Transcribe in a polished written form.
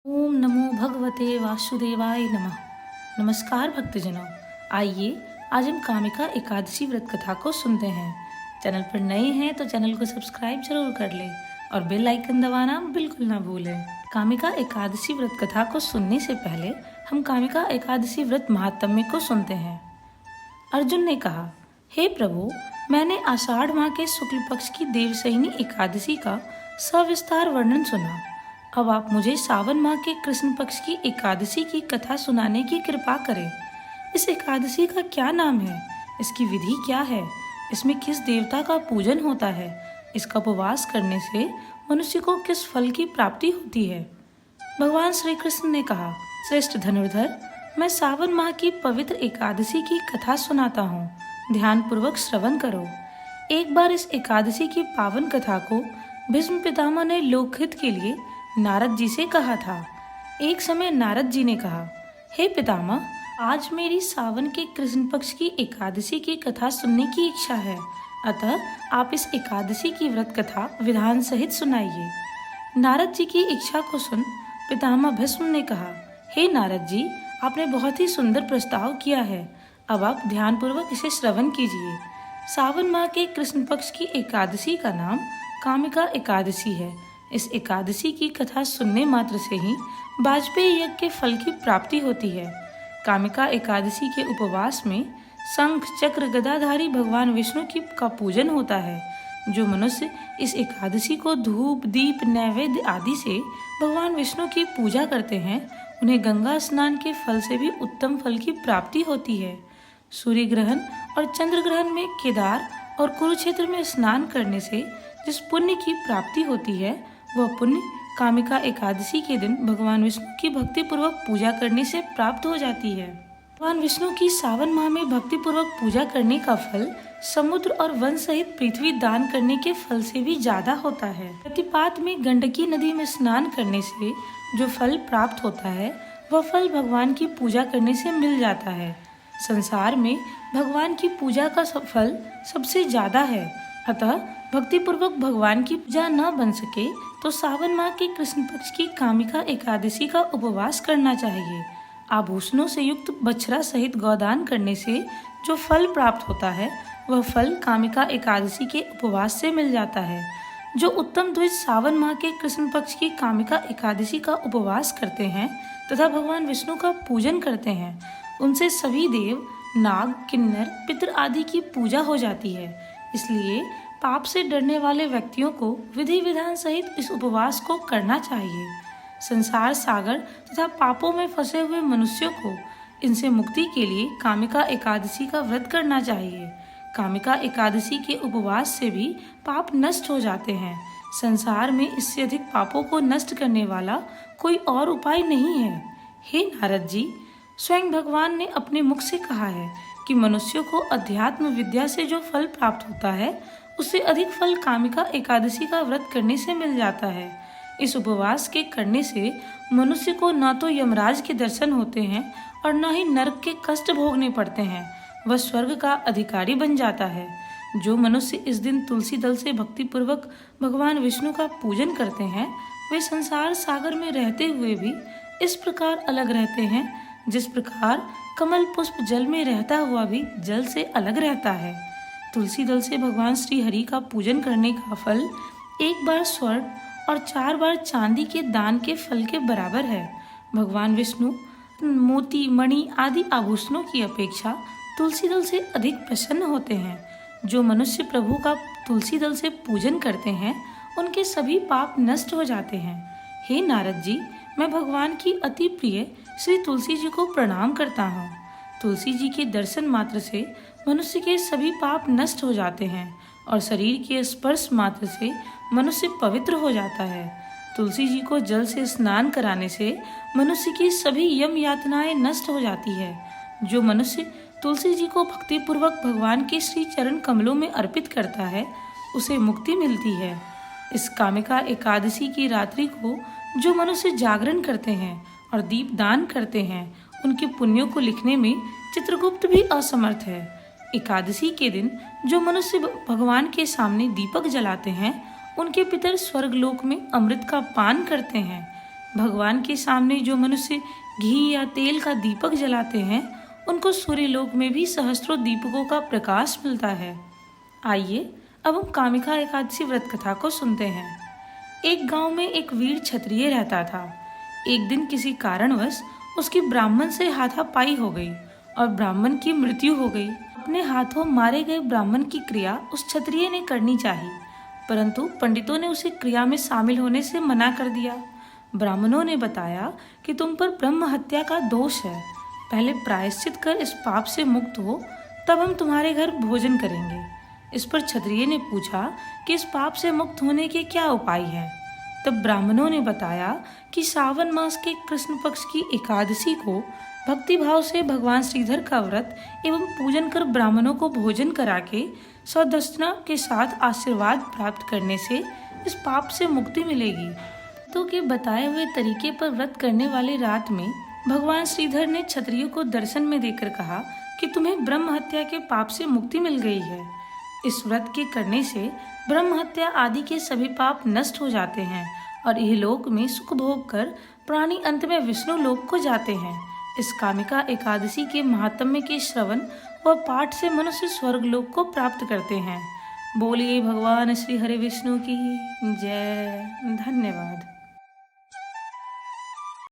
ओम नमो भगवते वासुदेवाय नमः। नमस्कार भक्तजनों, आइए आज हम कामिका एकादशी व्रत कथा को सुनते हैं। चैनल पर नए हैं तो चैनल को सब्सक्राइब जरूर कर लें और बेल आइकन दबाना बिल्कुल ना भूलें। कामिका एकादशी व्रत कथा को सुनने से पहले हम कामिका एकादशी व्रत महात्म्य को सुनते हैं। अर्जुन ने कहा, हे प्रभु, मैंने आषाढ़ माह के शुक्ल पक्ष की देवशयनी एकादशी का सविस्तार वर्णन सुना। अब आप मुझे सावन माह के कृष्ण पक्ष की एकादशी की कथा सुनाने की कृपा करें। इस एकादशी का क्या नाम है? इसकी विधि क्या है? इसमें किस देवता का पूजन होता है? इसका उपवास करने से मनुष्य को किस फल की प्राप्ति होती है? भगवान श्री कृष्ण ने कहा, श्रेष्ठ धनुर्धर, मैं सावन माह की पवित्र एकादशी की कथा सुनाता हूँ। ध्यान पूर्वक श्रवण करो। एक बार इस एकादशी की पावन कथा को भीष्म पितामह ने लोकहित के लिए नारद जी से कहा था। एक समय नारद जी ने कहा, हे पितामह, आज मेरी सावन के कृष्ण पक्ष की एकादशी की कथा सुनने की इच्छा है, अतः आप इस एकादशी की व्रत कथा विधान सहित सुनाइए। नारद जी की इच्छा को सुन पितामह भीष्म ने कहा, हे नारद जी, आपने बहुत ही सुंदर प्रस्ताव किया है। अब आप ध्यानपूर्वक इसे श्रवण कीजिए। सावन माह के कृष्ण पक्ष की एकादशी का नाम कामिका एकादशी है। इस एकादशी की कथा सुनने मात्र से ही वाजपेयी यज्ञ के फल की प्राप्ति होती है। कामिका एकादशी के उपवास में शंख चक्र गदाधारी भगवान विष्णु का पूजन होता है। जो मनुष्य इस एकादशी को धूप दीप नैवेद्य आदि से भगवान विष्णु की पूजा करते हैं, उन्हें गंगा स्नान के फल से भी उत्तम फल की प्राप्ति होती है। सूर्य ग्रहण और चंद्र ग्रहण में केदार और कुरुक्षेत्र में स्नान करने से जिस पुण्य की प्राप्ति होती है, वह पुण्य कामिका एकादशी के दिन भगवान विष्णु की भक्ति पूर्वक पूजा करने से प्राप्त हो जाती है। भगवान विष्णु की सावन माह में भक्ति पूर्वक पूजा करने का फल समुद्र और वन सहित पृथ्वी दान करने के फल से भी ज्यादा होता है। प्रतिपात में गंडकी नदी में स्नान करने से जो फल प्राप्त होता है, वह फल भगवान की पूजा करने से मिल जाता है। संसार में भगवान की पूजा का फल सबसे ज्यादा है, अतः भक्ति पूर्वक भगवान की पूजा न बन सके तो सावन माह के कृष्ण पक्ष की कामिका एकादशी का उपवास करना चाहिए। आभूषणों से युक्त बछड़ा सहित गौदान करने से जो फल प्राप्त होता है, वह फल कामिका एकादशी के उपवास से मिल जाता है। जो उत्तम द्विज सावन माह के कृष्ण पक्ष की कामिका एकादशी का उपवास करते हैं तथा भगवान विष्णु का पूजन करते हैं, उनसे सभी देव, नाग, किन्नर, पितर आदि की पूजा हो जाती है। इसलिए पाप से डरने वाले व्यक्तियों को विधि विधान सहित इस उपवास को करना चाहिए। संसार सागर तथा पापों में फंसे हुए मनुष्यों को इनसे मुक्ति के लिए कामिका एकादशी का व्रत करना चाहिए। कामिका एकादशी के उपवास से भी पाप नष्ट हो जाते हैं। संसार में इससे अधिक पापों को नष्ट करने वाला कोई और उपाय नहीं है। हे नारद जी, स्वयं भगवान ने अपने मुख से कहा है कि मनुष्यों को अध्यात्म विद्या से जो फल प्राप्त होता है, उससे अधिक फल कामिका एकादशी का व्रत करने से मिल जाता है। इस उपवास के करने से मनुष्य को न तो यमराज के दर्शन होते हैं और न ही नरक के कष्ट भोगने पड़ते हैं, वह स्वर्ग का अधिकारी बन जाता है। जो मनुष्य इस दिन तुलसी दल से भक्ति पूर्वक भगवान विष्णु का पूजन करते हैं, वे संसार सागर में रहते हुए भी इस प्रकार अलग रहते हैं जिस प्रकार कमल पुष्प जल में रहता हुआ भी जल से अलग रहता है। तुलसी दल से भगवान श्री हरि का पूजन करने का फल एक बार स्वर्ण और 4 बार चांदी के दान के फल के बराबर है। भगवान विष्णु मोती, मणि आदि आभूषणों की अपेक्षा तुलसी दल से अधिक प्रसन्न होते हैं। जो मनुष्य प्रभु का तुलसी दल से पूजन करते हैं, उनके सभी पाप नष्ट हो जाते हैं। हे नारद जी, मैं भगवान की अति प्रिय श्री तुलसी जी को प्रणाम करता हूँ। तुलसी जी के दर्शन मात्र से मनुष्य के सभी पाप नष्ट हो जाते हैं और शरीर के स्पर्श मात्र से मनुष्य पवित्र हो जाता है। तुलसी जी को जल से स्नान कराने से मनुष्य की सभी यम यातनाएं नष्ट हो जाती है। जो मनुष्य तुलसी जी को भक्ति पूर्वक भगवान के श्री चरण कमलों में अर्पित करता है, उसे मुक्ति मिलती है। इस कामिका एकादशी की रात्रि को जो मनुष्य जागरण करते हैं और दीप दान करते हैं, उनके पुण्यों को लिखने में चित्रगुप्त भी असमर्थ है। एकादशी के दिन जो मनुष्य भगवान के सामने दीपक जलाते हैं, उनके पितर स्वर्गलोक में अमृत का पान करते हैं। भगवान के सामने जो मनुष्य घी या तेल का दीपक जलाते हैं उनको सूर्यलोक में भी सहस्त्रों दीपकों का प्रकाश मिलता है। आइए अब हम कामिका एकादशी व्रत कथा को सुनते हैं। एक गांव में एक वीर क्षत्रिय रहता था। एक दिन किसी कारणवश उसकी ब्राह्मण से हाथापाई हो गई और ब्राह्मण की मृत्यु हो गई। अपने हाथों मारे गए ब्राह्मण की क्रिया उस क्षत्रिय ने करनी चाहिए, परंतु पंडितों ने उसे क्रिया में शामिल होने से मना कर दिया। ब्राह्मणों ने बताया कि तुम पर ब्रह्म हत्या का दोष है, पहले प्रायश्चित कर इस पाप से मुक्त हो, तब हम तुम्हारे घर भोजन करेंगे। इस पर क्षत्रिय ने पूछा कि इस पाप से मुक्त होने के क्या उपाय हैं। तब ब्राह्मणों ने बताया कि सावन मास के कृष्ण पक्ष की एकादशी को भक्ति भाव से भगवान श्रीधर का व्रत एवं पूजन कर ब्राह्मणों को भोजन करा के सदस्यता के साथ आशीर्वाद प्राप्त करने से इस पाप से मुक्ति मिलेगी। तो के बताए हुए तरीके पर व्रत करने वाली रात में भगवान श्रीधर ने क्षत्रियों को दर्शन में देकर कहा कि तुम्हें ब्रह्म हत्या के पाप से मुक्ति मिल गई है। इस व्रत के करने से ब्रह्म हत्या आदि के सभी पाप नष्ट हो जाते हैं और यह लोक में सुख भोग कर प्राणी अंत में विष्णु लोक को जाते हैं। इस कामिका एकादशी के महात्म्य के श्रवण व पाठ से मनुष्य स्वर्ग लोक को प्राप्त करते हैं। बोलिए भगवान श्री हरि विष्णु की जय। धन्यवाद।